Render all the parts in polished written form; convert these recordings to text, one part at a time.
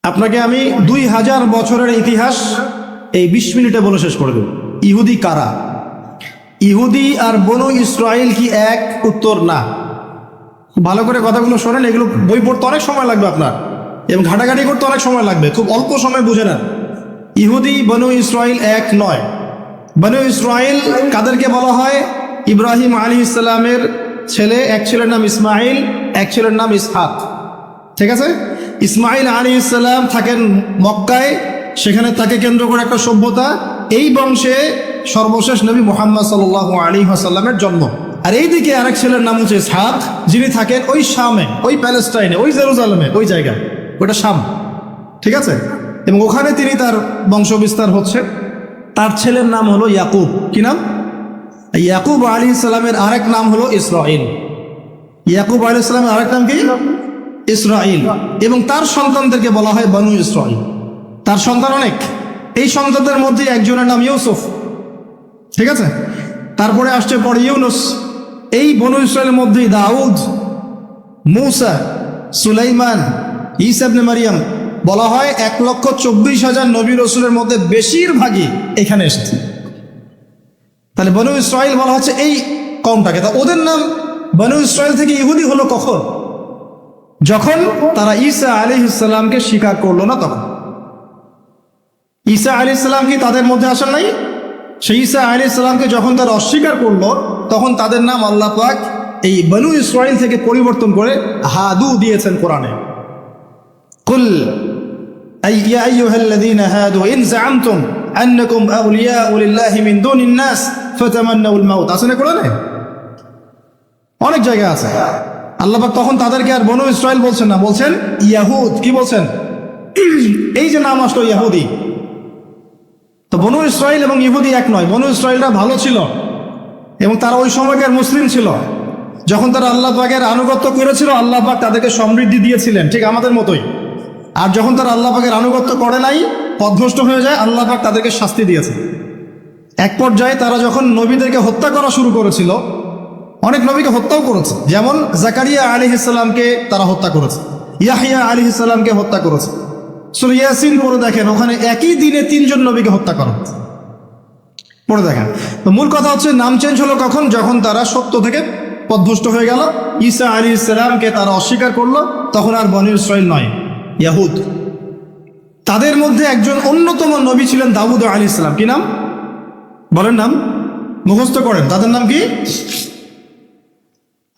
আপনাকে আমি 2000 বছরের ইতিহাস এই 20 মিনিটে বলে শেষ করে দেব। ইহুদি কারা? ইহুদি আর বনু ইসরাইল কি এক? উত্তর না। ভালো করে কথাগুলো শোনেন, এগুলো বই পড়তে অনেক সময় লাগবে আপনার, এবং ঘাটাঘাটি করতে অনেক সময় লাগবে, খুব অল্প সময় বুঝে নেন। ইহুদি বনু ইসরাইল এক নয়। বনু ইসরাইল কাদেরকে বলা হয়? ইব্রাহিম আলাইহিস সালামের ছেলে, এক ছেলের নাম ইসমাইল, এক ছেলের নাম ইসহাক। ঠিক আছে? ইসমাইল আলাইহিস সালাম থাকেন মক্কায়, সেখানে তাকে কেন্দ্র করে একটা সভ্যতা। এই বংশে সর্বশেষ নবী মুহাম্মদ সাল্লাল্লাহু আলাইহি ওয়াসাল্লামের জন্ম। আর এইদিকে আরেক ছেলের নাম হচ্ছে ইসহাক, যিনি থাকেন ওই শামে, ওই প্যালেস্টাইনে, ওই জেরুজালেমে, ওই জায়গায়, ওটা শাম। ঠিক আছে? এবং ওখানে তিনি তার বংশ বিস্তার হচ্ছে। তার ছেলের নাম হলো ইয়াকুব। কি নাম? ইয়াকুব আলাইহিস সালামের আরেক নাম হলো ইসরাইল। ইয়াকুব আলাইহিস সালামের আরেক নাম কি? ইসরাইল। এবং তার সন্তানদেরকে বলা হয় বনু ইসরাইল। তার সন্তান অনেক। এই সন্তানদের মধ্যে একজনের নাম ইউসুফ। ঠিক আছে? তারপরে আসছে পরে ইউনুস। এই বনু ইসরাইলের মধ্যেই দাউদ, মূসা, সুলাইমান, ঈসা ইবনে মারিয়াম। বলা হয় 1,24,000 নবী রাসূলের মধ্যে বেশিরভাগই এখানে এসেছে। তাহলে বনু ইসরাইল বলা হচ্ছে এই কওমটাকে। তা ওদের নাম বনু ইসরাইল থেকে ইহুদি হলো কখন? যখন তারা ঈসা আলাইহিস সালামকে স্বীকার করলো না তখন। ঈসা আলাইহিস সালাম কি তাদের মধ্যে আসেন নাই? সেই ঈসা আলাইহিস সালামকে যখন তারা অস্বীকার করলো, তখন তাদের নাম আল্লাহ পাক এই বনু ইসরাইল থেকে পরিবর্তন করে হাদু দিয়েছেন কোরআনে। কুল ইয়া আইয়ুহাল্লাযীনা হাদু ইন যাআমতুম আন্নাকুম আউলিয়াউ লিল্লাহি মিন দুনিন নাস ফাতামান্নাউল মাউত। আছে না কোরআনে? অনেক জায়গা আছে। আল্লাহ পাক তখন তাদেরকে আর বনু ইসরাইল বলছেন না, বলছেন ইয়াহুদ। কি বলছেন? এই যে নাম আসলো ইহুদি। তো বনু ইসরাইল এবং ইহুদি এক নয়। বনু ইসরাইলরা ভালো ছিল এবং তারা ওই সময়কার মুসলিম ছিল। যখন তারা আল্লাহ পাকের আনুগত্য করেছিল, আল্লাহ পাক তাদেরকে সমৃদ্ধি দিয়েছিলেন, ঠিক আমাদের মতোই। আর যখন তারা আল্লাহ পাকের আনুগত্য করে নাই, পথভ্রষ্ট হয়ে যায়, আল্লাহ পাক তাদেরকে শাস্তি দিয়েছে। এক পর্যায়ে তারা যখন নবীদেরকে হত্যা করা শুরু করেছিল, অনেক নবীকে হত্যাও করেছে। যেমন জাকারিয়া আলাইহিস সালামকে তারা হত্যা করেছে, ইয়াহইয়া আলাইহিস সালামকে হত্যা করেছে। সূরা ইয়াসিন পড়ে দেখেন, ওখানে একই দিনে 3 জন নবীকে হত্যা করা হয়েছে। পড়ে দেখেন। তো মূল কথা হচ্ছে, নাম চেঞ্জ হলো কখন? যখন তারা সত্য থেকে পথভ্রষ্ট হয়ে গেল, ঈসা আলাইহিস সালামকে তারা অস্বীকার করলো, তখন আর বনু ইসরাইল নয়, ইয়াহুদ। তাদের মধ্যে একজন অন্যতম নবী ছিলেন দাউদ আলাইহিস সালাম। কি নাম? বলেন নাম, মুখস্থ করেন। তাদের নাম কি?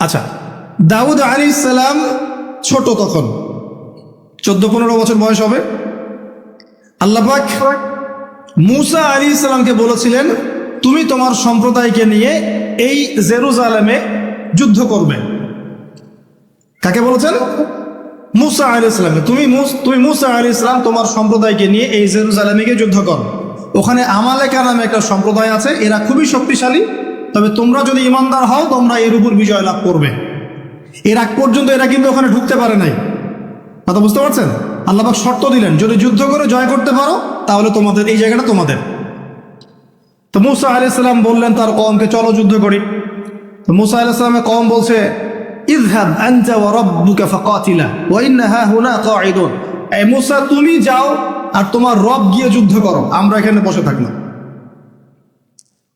আচ্ছা, দাউদ আলাইহিস সালাম ছোট, তখন 14-15 বছর বয়স হবে। আল্লাহ পাক মূসা আলাইহিস সালামকে বলেছিলেন, তুমি তোমার সম্প্রদায়কে নিয়ে এই জেরুজালেমে যুদ্ধ করবে। কাকে বলেছেন? মূসা আলাইহিস সালামকে। তুমি মূসা আলাইহিস সালাম তোমার সম্প্রদায়কে নিয়ে এই জেরুজালেমে গিয়ে যুদ্ধ করো। ওখানে আমালেকা নামে একটা সম্প্রদায় আছে, এরা খুবই শক্তিশালী। তবে তোমরা যদি ইমানদার হও, তোমরা এর উপর বিজয় লাভ করবে। এর আগ পর্যন্ত এরা কিন্তু ওখানে ঢুকতে পারে নাই। কথা বুঝতে পারছেন? আল্লাহ পাক শর্ত দিলেন, যদি যুদ্ধ করে জয় করতে পারো, তাহলে তোমাদের এই জায়গাটা তোমাদের। তো মূসা আলাইহিস সালাম বললেন তার কওমকে, চলো যুদ্ধ করি। তো মূসা আলাইহিস সালামের কওম বলছে, ইযহাব আনতা ওয়া রাব্বুকা ফাকাতিলা ওয়া ইন্না হাহুনা কাঈদুন। এই মূসা, তুমি যাও আর তোমার রব গিয়ে যুদ্ধ করো, আমরা এখানে বসে থাকলাম।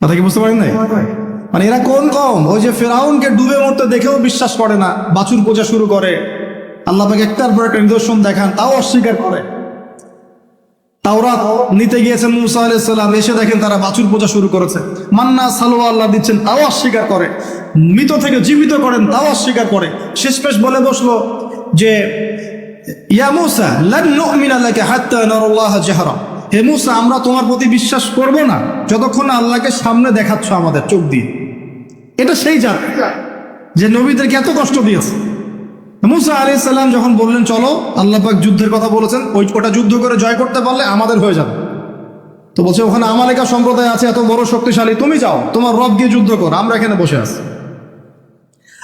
কথা কি বুঝতে পারেন নাই? মানে এরা কোন কওম? ওই যে ফেরাউনকে ডুবে মরতে দেখেও বিশ্বাস করে না, বাছুর পূজা শুরু করে। আল্লাহ পাক একটার পর একটা নিদর্শন দেখান, তাও অস্বীকার করে। তাওরাত নিতে গিয়েছেন মূসা আলাইহিস সালাম, এসে দেখেন তারা বাছুর পূজা শুরু করেছে। মান্না সালোয়া আল্লাহ দিচ্ছেন, তাও অস্বীকার করে। মৃত থেকে জীবিত করেন, তাও অস্বীকার করে। শেষমেশ বলে বসলো যে, ইয়া মূসা লান নুমিনা লাকা হাত্তা নারাল্লাহ জাহরা। হে মূসা, আমরা তোমার প্রতি বিশ্বাস করব না যতক্ষণ না আল্লাহকে সামনে দেখাচ্ছ আমাদের চোখ দিয়ে। এটা সেই জাত যে নবীদেরকে এত কষ্ট দিয়েছে। মূসা আলাইহিস সালাম যখন বললেন চলো, আল্লাহ পাক যুদ্ধের কথা বলেছেন, ওটা যুদ্ধ করে জয় করতে পারলে আমাদের হয়ে যাবে। তো বলছে, ওখানে আমালেকা সম্প্রদায় আছে এত বড় শক্তিশালী, তুমি যাও, তোমার রব গিয়ে যুদ্ধ কর, আমরা এখানে বসে আছি।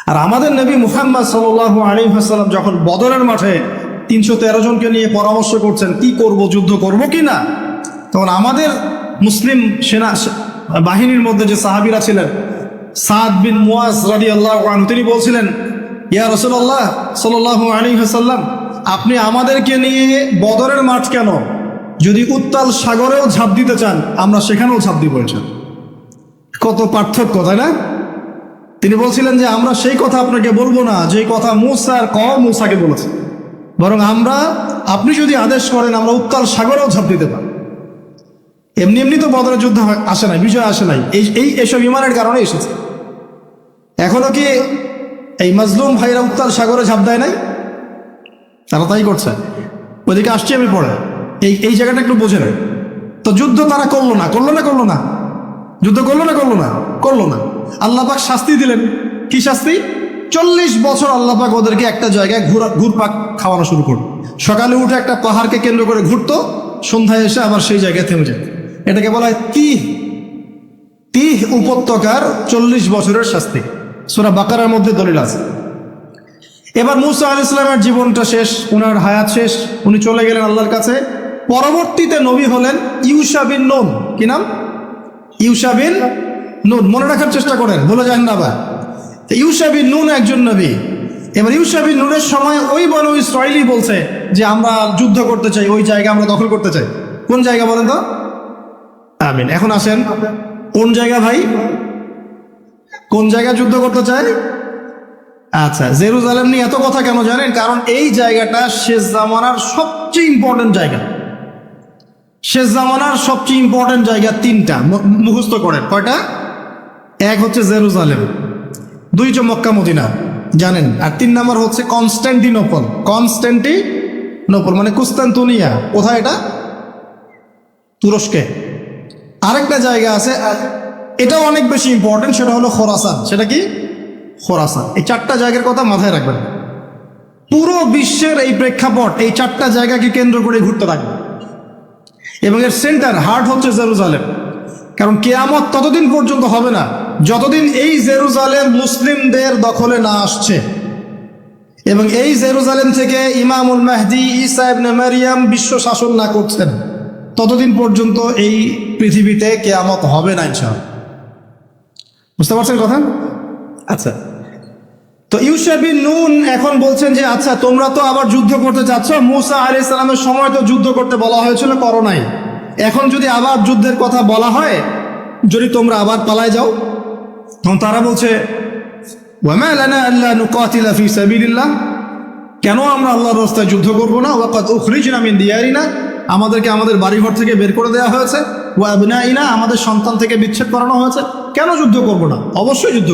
আর আমাদের নবী মুহাম্মদ সাল্লাল্লাহু আলাইহি ওয়াসাল্লাম যখন বদরের মাঠে 313 জনকে নিয়ে পরামর্শ করছেন কি করব, যুদ্ধ করব কি না, তখন আমাদের মুসলিম সেনা বাহিনীর মধ্যে যে সাহাবীরা ছিলেন, সাদ বিন মুয়াজ রাদিয়াল্লাহু আনহু, তিনি বলছিলেন, ইয়া রাসূলুল্লাহ সাল্লাল্লাহু আলাইহি ওয়াসাল্লাম, আপনি আমাদেরকে নিয়ে বদরের মাঠ কেন, যদি উত্তাল সাগরেও ঝাঁপ দিতে চান আমরা সেখানেও ঝাঁপ দিব। কত পার্থক্য, তাই না? তিনি বলছিলেন যে আমরা সেই কথা আপনাকে বলবো না যে কথা মুসার কওম মুসাকে বলেছে, বরং আপনি যদি আদেশ করেন আমরা উত্তাল সাগরেও ঝাঁপ দিতে পারি। এমনি এমনি তো বদরের যুদ্ধ আসে নাই, বিজয় আসে নাই, এইসব ইমানের কারণে এসেছে। এখনো কি এই মাজলুম ভাইরা উত্তাল সাগরে ঝাঁপ দেয় নাই? তারা তাই করছে। ওইদিকে আসছি আমি পরে, এই জায়গাটা একটু বোঝে না। তো যুদ্ধ তারা করলো না, যুদ্ধ করলো না। আল্লাহ পাক শাস্তি দিলেন। কি শাস্তি? 40 বছর আল্লাহ পাক ওদেরকে একটা জায়গায় ঘুরপাক খাওয়ানো শুরু করলো। সকালে উঠে একটা পাহাড়কে কেন্দ্র করে ঘুরতো, সন্ধ্যায় এসে আবার সেই জায়গায় থেমে যেত। এটাকে বলা হয় তিহ উপত্যকার 40 বছরের শাস্তি। সূরা বাকারার মধ্যে দলিল আছে। এবার মুসা আলাইহিস সালামের জীবনটা শেষ, ওনার হায়াত শেষ, উনি চলে গেলেন আল্লাহর কাছে। পরবর্তীতে নবী হলেন ইউশা বিন নুন। কি নাম? ইউশা বিন নুন। মনে রাখার চেষ্টা করেন, ভুলে যান না আবার। ইউশা বিন নুন একজন নবী। এবার ইউশা বিন নুনের সময় ওই বনু ইসরাঈলী বলছে যে আমরা যুদ্ধ করতে চাই, ওই জায়গা আমরা দখল করতে চাই। কোন জায়গা বলেন তো? আমিন। এখন আসেন, কোন জায়গা ভাই? কোন জায়গা যুদ্ধ করতে চায়? আচ্ছা, জেরুজালেম নিয়ে এত কথা কেন জানেন? কারণ এই জায়গাটা শেষ জামানার সবচেয়ে ইম্পর্টেন্ট জায়গা। শেষ জামানার সবচেয়ে ইম্পর্টেন্ট জায়গা 3টা, মুখস্থ করেন। কয়টা? এক হচ্ছে জেরুজালেম, 2 হচ্ছে মক্কা মদিনা, জানেন, আর 3 নাম্বার হচ্ছে কনস্ট্যান্টিনোপল। কনস্ট্যান্টিনোপল মানে কুস্তান্তনিয়া। কোথায় এটা? তুরস্কে। আরেকটা জায়গা আছে, এটাও অনেক বেশি ইম্পর্টেন্ট, সেটা হলো খোরাসান। সেটা কি? খোরাসান। এই 4টা জায়গার কথা মাথায় রাখবেন। পুরো বিশ্বের এই প্রেক্ষাপট এই 4টা জায়গাকে কেন্দ্র করে ঘুরতে থাকবে, এবং এর সেন্টার হার্ট হচ্ছে জেরুজালেম। কারণ কিয়ামত ততদিন পর্যন্ত হবে না যতদিন এই জেরুজালেম মুসলিমদের দখলে না আসছে, এবং এই জেরুজালেম থেকে ইমামুল মাহদি ঈসা ইবনে মারিয়াম বিশ্ব শাসন না করছেন, ততদিন পর্যন্ত এই পৃথিবীতে কিয়ামত হবে না ইনশাআল্লাহ। বুঝতে পারছেন কথা? আচ্ছা, তো ইউশা বিন নুন এখন বলছেন যে আচ্ছা তোমরা তো আবার যুদ্ধ করতে চাচ্ছ, মুসা আলাইহিস সালামের সময় তো যুদ্ধ করতে বলা হয়েছিল, করো নাই। এখন যদি আবার যুদ্ধের কথা বলা হয়, যদি তোমরা আবার পালায় যাও, তখন তারা বলছে ওয়ামা লানা আল্লা নুকাতিলা ফি সাবিলিল্লাহ, কেন আমরা আল্লাহর রাস্তায় যুদ্ধ করব না? ওয়াকাদ উখরিজনা মিন দিয়ারিনা, আমাদেরকে আমাদের বাড়িঘর থেকে বের করে দেওয়া হয়েছে, ওয়া আবনাইনা, আমাদের সন্তান থেকে বিচ্ছেদ করানো হয়েছে, কেন যুদ্ধ করব না? অবশ্যই যুদ্ধ।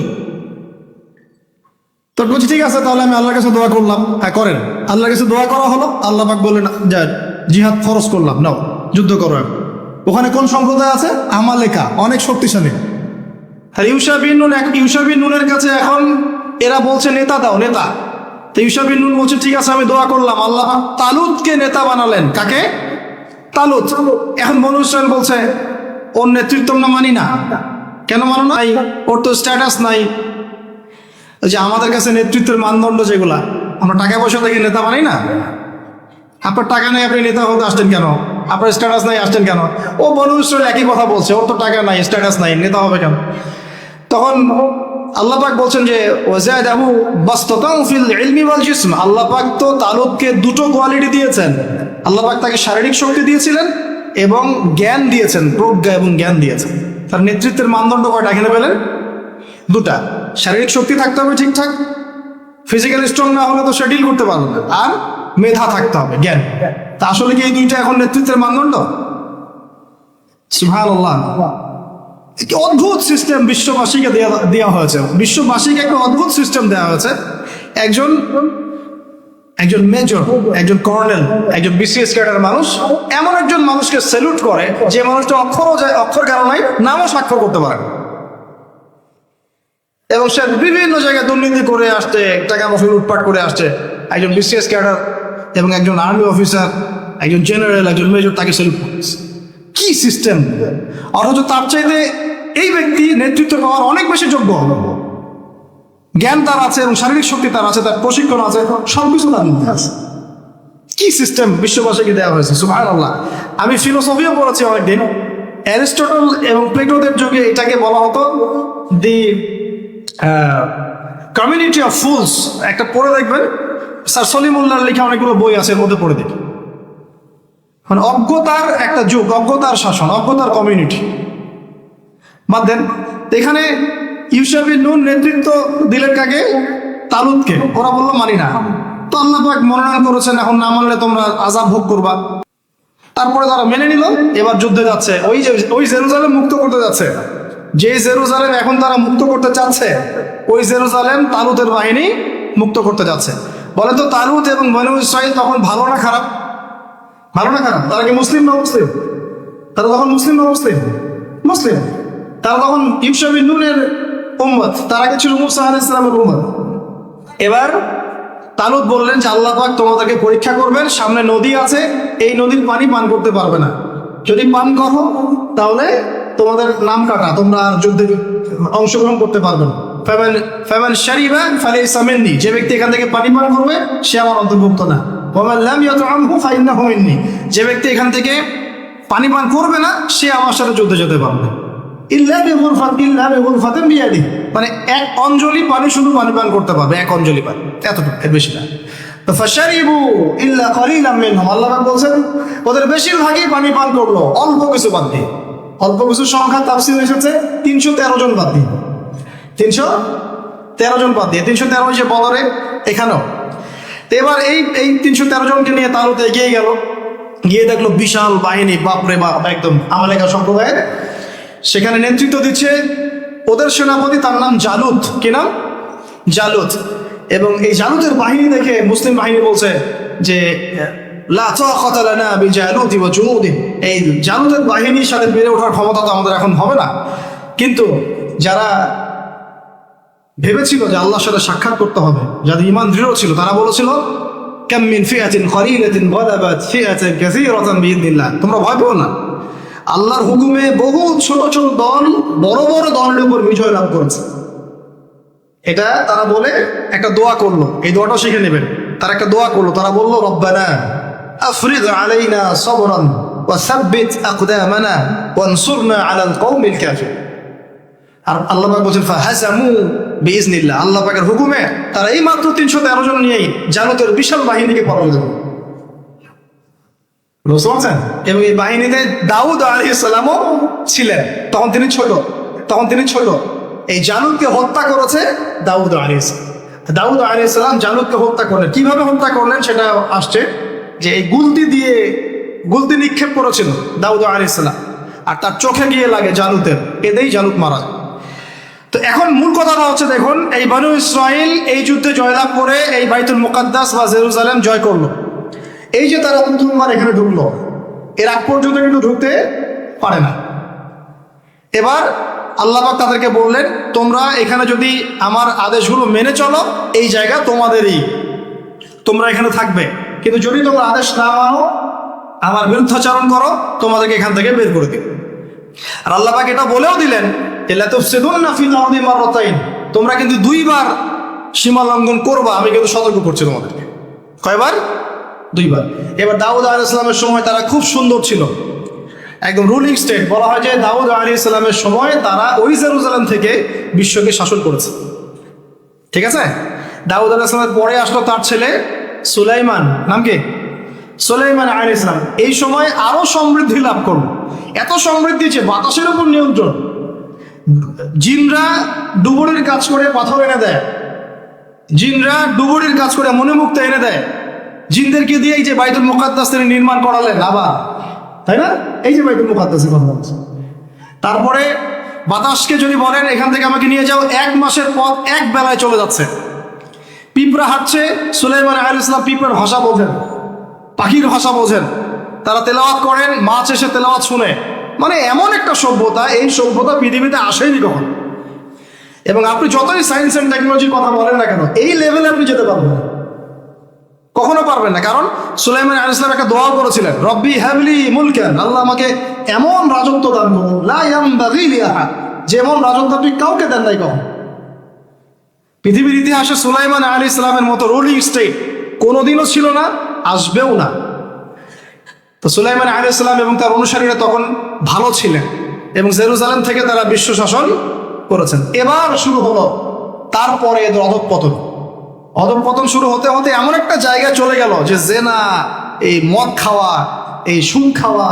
তো বলছি ঠিক আছে, তাহলে আমি আল্লাহর কাছে দোয়া করলাম। হ্যাঁ করেন। আল্লাহর কাছে দোয়া করা হলো, আল্লাহ পাক বললেন যা জিহাদ ফরজ করলাম, নাও যুদ্ধ করো। ওখানে কোন সম্প্রদায় আছে? আমালেকা, অনেক শক্তিশালী। আর ইউশা বিন নুনের কাছে এখন এরা বলছে নেতা দাও, নেতা। তো ইউশা বিন নুন বলছে ঠিক আছে আমি দোয়া করলাম। আল্লাহ তালুতকে নেতা বানালেন। কাকে? তালুত। এখন বনু ইসরাঈল বলছে ওর নেতৃত্ব আমরা মানি না। কেন মানো নাই? ওর তো স্ট্যাটাস নাই। যে আমাদের কাছে নেতৃত্বের মানদণ্ড যেগুলা, আমরা টাকা পয়সা থেকে নেতা মানি না। আপনার টাকা নেই, আপনি নেতা হতে আসছেন কেন? আপনার স্ট্যাটাস নাই, আসছেন কেন? ও বনু ইসরাঈল একই কথা বলছে, ওর তো টাকা নাই, স্ট্যাটাস নাই, নেতা হবে কেন? তখন আল্লাহ পাক বলছেন যে ওয়াজাদাহু বাসতাতান ফিল ইলমি ওয়াল জিসম, আল্লাহ পাক তো তালুতকে 2টো কোয়ালিটি দিয়েছেন। আল্লাহ পাক তাকে শারীরিক শক্তি দিয়েছিলেন এবং জ্ঞান দিয়েছেন, প্রজ্ঞা এবং জ্ঞান দিয়েছেন। তার নেতৃত্বের মানদণ্ড কয়টা এখানে পেলেন? 2টা। শারীরিক শক্তি থাকতে হবে ঠিকঠাক, ফিজিক্যালি স্ট্রং না হলে তো সে ডিল করতে পারবে না, আর মেধা থাকতে হবে, জ্ঞান। তা আসলে কি এই 2টা এখন নেতৃত্বের মানদণ্ড? সুবহানাল্লাহ। কি অদ্ভুত সিস্টেম বিশ্ববাসীকে দেওয়া হয়েছে। বিশ্ববাসীকে একটা অদ্ভুত সিস্টেম দেওয়া হয়েছে। একজন মেজর, একজন কর্নেল, একজন বিসিএস ক্যাডার মানুষ এমন একজন মানুষকে স্যালুট করে যে মানুষটা অক্ষর জ্ঞান নাই, নামও স্বাক্ষর করতে পারে, এবং সে বিভিন্ন জায়গায় দুর্নীতি করে আসছে, টাকা পয়সা লুটপাট করে আসছে। একজন বিসিএস ক্যাডার এবং একজন আর্মি অফিসার, একজন জেনারেল, একজন মেজর তাকে স্যালুট করছে। কি সিস্টেম! অথচ তার চাইতে এই ব্যক্তি নেতৃত্ব পাওয়ার অনেক বেশি যোগ্য। জ্ঞান তার আছে এবং শারীরিক শক্তি তার আছে, তার প্রশিক্ষণ আছে, সবকিছু তার মধ্যে আছে। কি সিস্টেম বিশ্ববাসীকে দেওয়া হয়েছে! সুবহানাল্লাহ। আমি ফিলোসফিও পড়েছি অনেকদিন। অ্যারিস্টটল এবং প্লেটোদের যুগে এটাকে বলা হতো দি কমিউনিটি অফ ফুলস। একটা পড়ে দেখবেন, স্যার সলিমুল্লাহর লেখা অনেকগুলো বই আছে, এর মধ্যে পড়ে দেখি। মানে অজ্ঞতার একটা যুগ, অজ্ঞতার শাসন, অজ্ঞতার কমিউনিটি। বাদ দেন, এখানে ইউশা বিন নুন নেতৃত্ব দিলেন কাকে? তালুতকে। ওরা বললো মানি না। তো আল্লাহ পাক মনোনয়ন করেছেন, এখন না মানলে তোমরা আযাব ভোগ করবা। তারপরে তারা মেনে নিল, এবার যুদ্ধে যাচ্ছে। ওই জেরুজালেম মুক্ত করতে যাচ্ছে। যে জেরুজালেম এখন তারা মুক্ত করতে চাচ্ছে, ওই জেরুজালেম তালুতের বাহিনী মুক্ত করতে যাচ্ছে। বলে তো তালুত এবং বনু ইসরাইল তখন ভালো না খারাপ? ভালো না খারাপ? তারা কি মুসলিম না মুসলিম? তারা তখন মুসলিম না মুসলিম? মুসলিম। তারা তখন ইউশা বিন নুনের উম্মত, তার আগে ছিল মূসা আলাইহিস সালামের উম্মত। এবার তালুত বললেন যে আল্লাহ পাক তোমাদেরকে পরীক্ষা করবেন, সামনে নদী আছে, এই নদীর পানি পান করতে পারবে না। যদি পান করো তাহলে তোমাদের নাম কাটা, তোমরা আর যুদ্ধে অংশগ্রহণ করতে পারবে না। ফামান শারিবা ফালাইসা মিন্নি, যে ব্যক্তি এখান থেকে পানি পান করবে সে আমার অন্তর্ভুক্ত না। ওয়ামান লাম ইয়াতআমহু ফাইন্নাহু মিন্নি, যে ব্যক্তি এখান থেকে পানি পান করবে না সে আমার সাথে যুদ্ধে যেতে পারবে। ইল্লা বিগুরফাতিন বিয়াদিহি, মানে এক অঞ্জলি পানি, শুধু পানি পান করতে পারবে, এক অঞ্জলি পানি, এতটুকু, এর বেশি না। ফাশারিবু ইল্লা কলিলাম মিনহুম, আল্লাহ পাক বলেন ওদের বেশিরভাগই পানি পান করলো, অল্প কিছু বাদ দিয়ে। অল্প কিছু সংখ্যা তাফসীরে এসেছে 313 জন বাদ দিয়ে, 313 জন বাদ দিয়ে, 313 যে বদরে, এখানেও। তো এবার এই 313 জনকে নিয়ে তালুত এগিয়ে গেল, গিয়ে দেখলো বিশাল বাহিনী, বাপরে বাপ, একদম আমালেকা সম্প্রদায়ের। সেখানে নেতৃত্ব দিচ্ছে ওদের সেনাপতি, তার নাম জালুত। কি নাম? জালুত। এবং এই জালুতের বাহিনী দেখে মুসলিম বাহিনী বলছে যে লা তাকাতা লানা বিজালুতি ওয়া জুনুদিহি, এই জালুতের বাহিনীর সাথে বেড়ে ওঠার ক্ষমতা তো আমাদের এখন হবে না। কিন্তু যারা ভেবেছিল যে আল্লাহর সাথে সাক্ষাৎ করতে হবে, যাদের ঈমান দৃঢ় ছিল, তারা বলেছিল কাম মিন ফিআতিন কলিলাতিন গালাবাত ফিআতান কাসীরাতান বিইذنিল্লাহ, তোমরা ভয় পেও না, আল্লাহর হুকুমে বহু ছোট ছোট দল বড় বড় দলের উপর বিজয় লাভ করেছে। এটা তারা বলে একটা দোয়া করলো, এই দোয়াটাও শিখে নেবেন। তারা একটা দোয়া করলো, তারা বললো রব্বানা আফরিদ আলাইনা সাবরান ওয়া সাব্বিত আকদামানা ওয়ানসুরনা আলাল কওমিল কাফিরিন। আর আল্লাহ পাক বলেন ফাহাজামু বিইذনিল্লাহ, আল্লাহ পাকের হুকুমে তারা এই মাত্র 313 জন নিয়েই জালুতের বিশাল বাহিনীকে পরাজিত করল। বুঝতে পারছেন? এবং এই বাহিনীতে দাউদ আলাইহিস সালামও ছিলেন, তখন তিনি ছোট। এই জালুতকে হত্যা করেছে দাউদ আলাইহিস সালাম। দাউদ আলাইহিস সালাম জালুতকে হত্যা করলেন। কিভাবে হত্যা করলেন সেটা আসছে, যে এই গুলতি নিক্ষেপ করেছিল দাউদ আলাইহিস সালাম, আর তার চোখে গিয়ে লাগে জালুতের, এতেই জালুত মারা যায়। তো এখন মূল কথাটা হচ্ছে, দেখুন এই বনু ইসরাইল এই যুদ্ধে জয়লাভ করে এই বাইতুল মুকাদ্দাস বা জেরুজালেম জয় করলো। এই যে তারা প্রথমবার এখানে ঢুকলো, এর আগ পর্যন্ত কিন্তু ঢুকতে পারে না। এবার আল্লাহ পাক তাদেরকে বললেন তোমরা এখানে যদি আমার আদেশগুলো মেনে চলো, এই জায়গা তোমাদেরই, তোমরা এখানে থাকবে। কিন্তু যদি তোমরা আদেশ না মানো, আমার বিরুদ্ধাচরণ করো, তোমাদেরকে এখান থেকে বের করে দিই। আর আল্লাহ পাক এটা বলেও দিলেন লা তুফসিদুন্না ফিল আরদি মাররাতাইন, তোমরা কিন্তু 2 বার সীমা লঙ্ঘন করবা, আমি কিন্তু সতর্ক করছি তোমাদেরকে। কয়বার? 2 বার। এবার দাউদ আলাইহিস সালামের সময় তারা খুব সুন্দর ছিল, একদম রুলিং স্টেট। বলা হয় যে দাউদ আলাইহিস সালামের সময় তারা ওই জেরুজালেম থেকে বিশ্বকে শাসন করেছে। ঠিক আছে? দাউদ আলাইহিস সালামের পরে আসলো তার ছেলে সুলাইমান, নাম কি? সুলাইমান আলাইহিস সালাম। এই সময় আরো সমৃদ্ধি লাভ করলো, এত সমৃদ্ধি যে বাতাসের উপর নিয়ন্ত্রণ। জিনরা ডুবুরির কাজ করে পাথর এনে দেয়, জিনরা ডুবুরির কাজ করে মণিমুক্তা এনে দেয়। জিনদেরকে দিয়ে এই যে বাইতুল মুকাদ্দাস তিনি নির্মাণ করালেন আবার, তাই না? এই যে বাইতুল মুকাদ্দাসের কথা বলছে। তারপরে বাতাসকে যদি বলেন এখান থেকে আমাকে নিয়ে যাও, 1 মাসের পথ 1 বেলায় চলে যাচ্ছে। পিঁপড়া হাঁটছে, সুলাইমান আলাইহিস সালাম পিঁপড়ার ভাষা বোঝেন, পাখির ভাষা বোঝেন। তারা তেলাওয়াত করেন, মাছ এসে তেলাওয়াত শুনে। মানে এমন একটা সভ্যতা, এই সভ্যতা পৃথিবীতে আসেনি কখন। এবং আপনি যতই সায়েন্স অ্যান্ড টেকনোলজির কথা বলেন না কেন, এই লেভেলে আপনি যেতে পারবেন না, কখনো পারবেন না। কারণ সুলাইমান আলাইহিস সালাম একটা দোয়া করেছিলেন, রব্বি হাবলি মুলকান, আল্লাহ আমাকে এমন রাজত্ব দান করুন, লা ইয়ামবাগি লি আহাদ, যেমন রাজত্ব আপনি কাউকে দেন নাই কখন। পৃথিবীর ইতিহাসে সুলাইমান আলাইহিস সালামের মতো রুলিং স্টেট কোনোদিনও ছিল না, আসবেও না। তো সুলাইমান আলাইহিস সালাম এবং তার অনুসারীরা তখন ভালো ছিলেন এবং জেরুজালেম থেকে তারা বিশ্ব শাসন করেছেন। এবার শুরু হলো তারপরে এদের অধঃপতন। অধঃপতন শুরু হতে হতে এমন একটা জায়গায় চলে গেল যে জেনা, এই মদ খাওয়া, এই সুদ খাওয়া,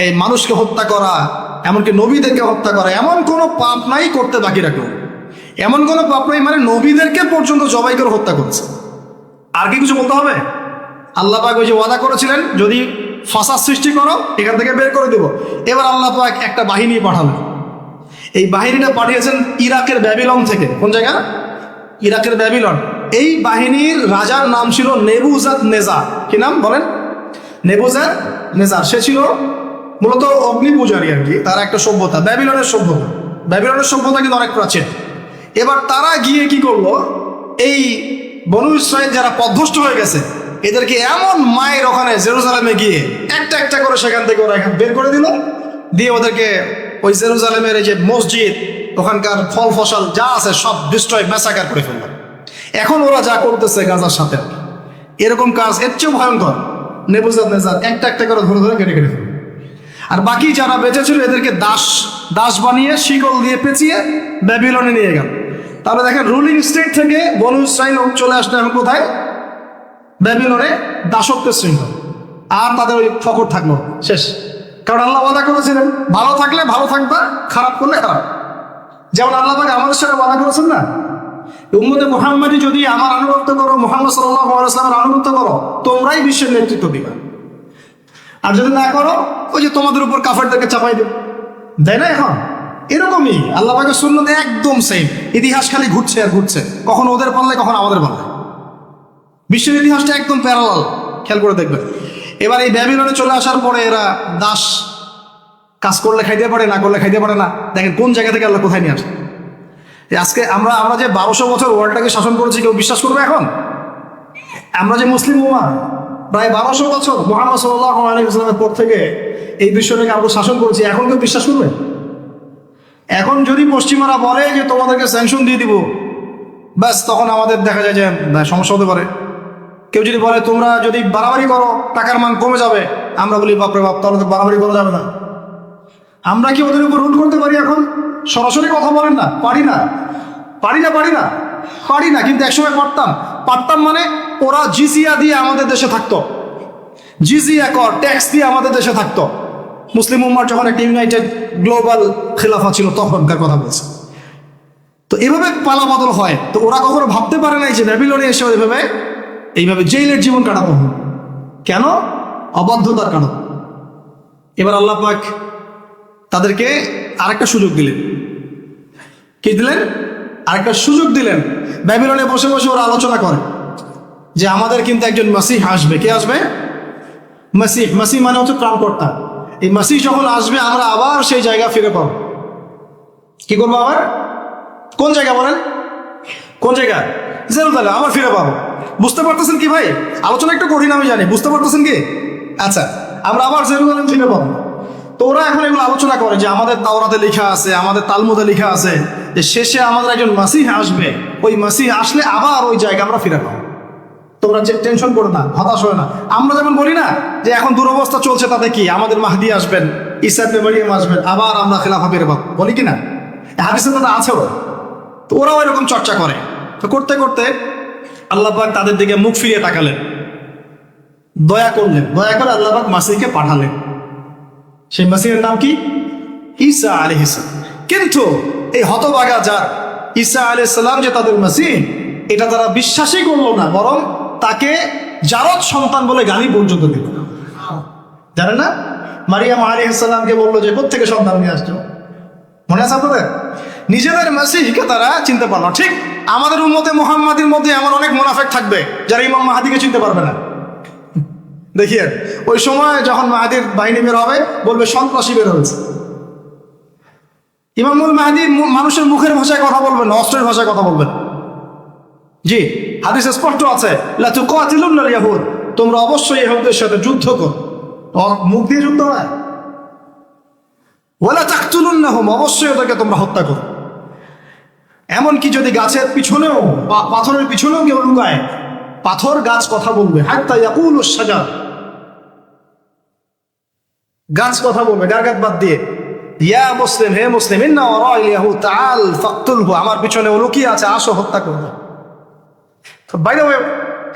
এই মানুষকে হত্যা করা, এমনকি নবীদেরকে হত্যা করা, এমন কোনো পাপ নাই করতে বাকি রাখলো। এমন কোনো পাপ নাই মানে নবীদেরকে পর্যন্ত জবাই করে হত্যা করছে। আর কি কিছু বলতে হবে? আল্লাহ পাক ওই যে ওয়াদা করেছিলেন যদি ফাসাদ সৃষ্টি করো এখান থেকে বের করে দেব। এবার আল্লাহ পাক একটা বাহিনী পাঠালেন। এই বাহিনীটা পাঠিয়েছেন ইরাকের ব্যাবিলন থেকে। কোন জায়গা? ইরাকের ব্যাবিলন। এই বাহিনীর রাজার নাম ছিল নেবুজাদ নেজার। কি নাম বলেন? নেবুজাদ নেজার। সে ছিল মূলত অগ্নি পূজারী আর কি। তার একটা সভ্যতা, ব্যাবিলনের সভ্যতা। ব্যাবিলনের সভ্যতা কিন্তু অনেক প্রাচীন। এবার তারা গিয়ে কি করলো, এই বনু ইসরাইল যারা পথভ্রষ্ট হয়ে গেছে এদেরকে এমন মায়ের ওখানে জেরুজালেমে গিয়ে একটা একটা করে সেখান থেকে ওরা এখানে বের করে দিল, দিয়ে ওদেরকে ওই জেরুজালেমের এই যে মসজিদ, ওখানকার ফল ফসল যা আছে সব ডিস্ট্রয়, ম্যাসাকার করে ফেলল। এখন ওরা যা করতেছে গাজার সাথে, এরকম কাজ এর চেয়েও ভয়ঙ্কর। নেবুজাদনেজার একটা একটা করে ধরে ধরে কেটে কেটে ফেলল। আর বাকি যারা বেঁচে ছিল এদেরকে দাস বানিয়ে শিকল দিয়ে পেঁচিয়ে ব্যাবিলনে নিয়ে গেল। তাহলে দেখেন, রুলিং স্টেট থেকে বনু ইসরাইল চলে আসলে এখন কোথায়? ব্যাবিলনে, দাসত্বের শৃঙ্খল। আর তাদের ওই ফকর থাকলো, শেষ। কারণ আল্লাহ ওয়াদা করেছিলেন ভালো থাকলে ভালো থাকবা, খারাপ করলে খারাপ। যেমন আল্লাহ পাক আমাদের সাথে ওয়াদা করেছেন না, উম্মতে মুহাম্মাদি যদি আমার আনুগত্য করো, মুহাম্মদ সাল্লাল্লাহু আলাইহি ওয়াসাল্লামের আনুগত্য করো, তোমরাই বিশ্বের নেতৃত্ব দিবা। আর যদি না করো, ওই যে তোমাদের উপর কাফেরদেরকে চাপাই দেবে, তাই না? এখন এরকমই আল্লাহ পাকের সুন্নাত একদম সেম। ইতিহাস খালি ঘুরছে আর ঘুরছে, কখনো ওদের পাল্লায় কখনো আমাদের পাল্লায়। বিশ্বের ইতিহাসটা একদম প্যারালাল, খেয়াল করে দেখবেন। এবার এই ব্যাবিলনে চলে আসার পরে এরা দাস, কাজ করলে খাইতে পারে, না করলে খাইতে পারে না। দেখেন কোন জায়গা থেকে আল্লাহ কোথায় নিয়ে আসে। আজকে আমরা যে 1200 বছর ওয়ার্ল্ডটাকে শাসন করেছি, কেউ বিশ্বাস করবে এখন? আমরা যে মুসলিম উম্মাহ প্রায় 1200 বছর মুহাম্মদ সাল্লাল্লাহু আলাইহি ওয়াসাল্লামের পর থেকে এই বিশ্বটাকে আমরা শাসন করেছি, এখন কেউ বিশ্বাস করবে? এখন যদি পশ্চিমারা বলে যে তোমাদেরকে স্যাংশন দিয়ে দিব, ব্যাস তখন আমাদের দেখা যায় যে সমস্যা হতে পারে। কেউ যদি বলে তোমরা যদি বাড়াবাড়ি করো টাকার মান কমে যাবে, আমরা বলি বাপরে বাপ, তাহলে তো বাড়াবাড়ি করা যাবে না। আমরা কি ওদের উপর রুল করতে পারি? এখন সরাসরি কথা বলেন না, পারি না। কিন্তু একসময় পারতাম মানে ওরা জিজিয়া দিয়ে আমাদের দেশে থাকতো, জিজিয়া কর, ট্যাক্স দিয়ে আমাদের দেশে থাকতো। মুসলিম উম্মার যখন একটা ইউনাইটেড গ্লোবাল খেলাফা ছিল তখনকার কথা বলছে। তো এভাবে পালাবদল হয়। তো ওরা কখনো ভাবতে পারে নাই যে ব্যাবিলনে এসে এইভাবে জেলের জীবন কাটাতে হবে। কেন? অবাধ্যতার কারণ। এবার আল্লাহ পাক তাদেরকে আরেকটা সুযোগ দিলেন। কি দিলেন? আরেকটা সুযোগ দিলেন। ব্যাবিলনে বসে বসে ওরা আলোচনা করে যে আমাদের কিন্তু একজন মাসিহ আসবে। কে আসবে? মাসিহ মানে হচ্ছে ত্রাণকর্তা। এই মাসিহ যখন আসবে আমরা আবার সেই জায়গা ফিরে পাবো। কি করবো আবার? কোন জায়গা বলেন? কোন জায়গা? জেরুজালেম আবার ফিরে পাবো। বুঝতে পারতেছেন কি ভাই? আলোচনা একটু কঠিন আমি জানি, বুঝতে পারতেছেন কি? আচ্ছা, আমরা আবার জেরুজালেম ফিরে পাবো। তো ওরা এখন এগুলো আলোচনা করে যে আমাদের তাওরাতে লেখা আছে, আমাদের তালমুদে লেখা আছে যে শেষে আমাদের একজন মাসিহ আসবে, ওই মাসিহ আসলে আবার ওই জায়গা আমরা ফিরে পাবো। তোমরা টেনশন করো না, হতাশ হয় না। আমরা যেমন বলি না যে এখন দুরবস্থা চলছে, তাতে কি আমাদের মাহদি আসবেন, ঈসা ইবনে মারইয়াম আসবেন, আবার আমরা খেলাফা ফিরে পাবো, বলি কি না? হাদিসে তো আছে। তো ওরাও এরকম চর্চা করে। তো করতে করতে আল্লাহ পাক তাদের দিকে মুখ ফিরিয়ে তাকালেন, দয়া করলেন, দয়া করে আল্লাহ পাক মাসিহকে পাঠালেন। সেই মাসিহের নাম কি? ঈসা আলাইহিস সালাম। কিন্তু এই হতভাগা যার ঈসা আলাইহিস সালাম যে তাদের মাসিহ, এটা তারা বিশ্বাসই করলো না, বরং তাকে জারদ সন্তান বলে গালি পর্যন্ত দিল। জানেন না, মারিয়াম আলাইহিস সালামকে বললো যে কোত্থেকে সন্তান নিয়ে আসছো? মনে আছে আপনাদের? নিজেদের মাসিহকে তারা চিনতে পারলো। ঠিক আমাদের উম্মতে মুহাম্মাদির মধ্যে এমন অনেক মুনাফিক থাকবে যারা ইমাম মাহাদিকে চিনতে পারবে না। দেখিয়ে ওই সময় যখন মাহাদির বাহিনী বের হবে বলবে সন্ত্রাসী বের হয়েছে। ইমামুল মাহাদি মানুষের মুখের ভাষায় কথা বলবেন না, অস্ত্রের ভাষায় কথা বলবেন। জি, হাদিসে স্পষ্ট আছে, লা তুকাতিলুনাল ইয়াহুদ, তোমরা অবশ্যই ইহুদীদের সাথে যুদ্ধ করো। মুখ দিয়ে যুদ্ধ হয়। ওয়ালা তাকতুলুন্নাহুম, অবশ্যই ওদেরকে তোমরা হত্যা করো। এমনকি যদি গাছের পিছনেও বা পাথরের পিছনেও কেউ লুকায়, পাথর গাছ কথা বলবে। হাত্তা ইয়াকুলুশ শাজার, গাছ কথা বলবে গারগাত বাদ দিয়ে, ইয়া মুসলিম, হে মুসলিম, ইন্না ওয়ারাইল ইয়াহুদ তাআল ফাকতুলহু, আমার পিছনে ও লুকিয়ে আছে, আসো হত্যা করো। তো বাইরে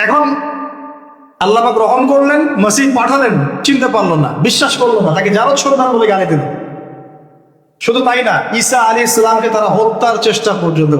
এখন আল্লাহ পাক গ্রহণ করলেন, মসিহ পাঠালেন, চিনতে পারলো না, বিশ্বাস করলো না, তাকে জারদ সন্তান বলে গালি দিল। শুধু তাই না, ঈসা আলাইহিস সালামকে তারা হত্যার চেষ্টা পর্যন্ত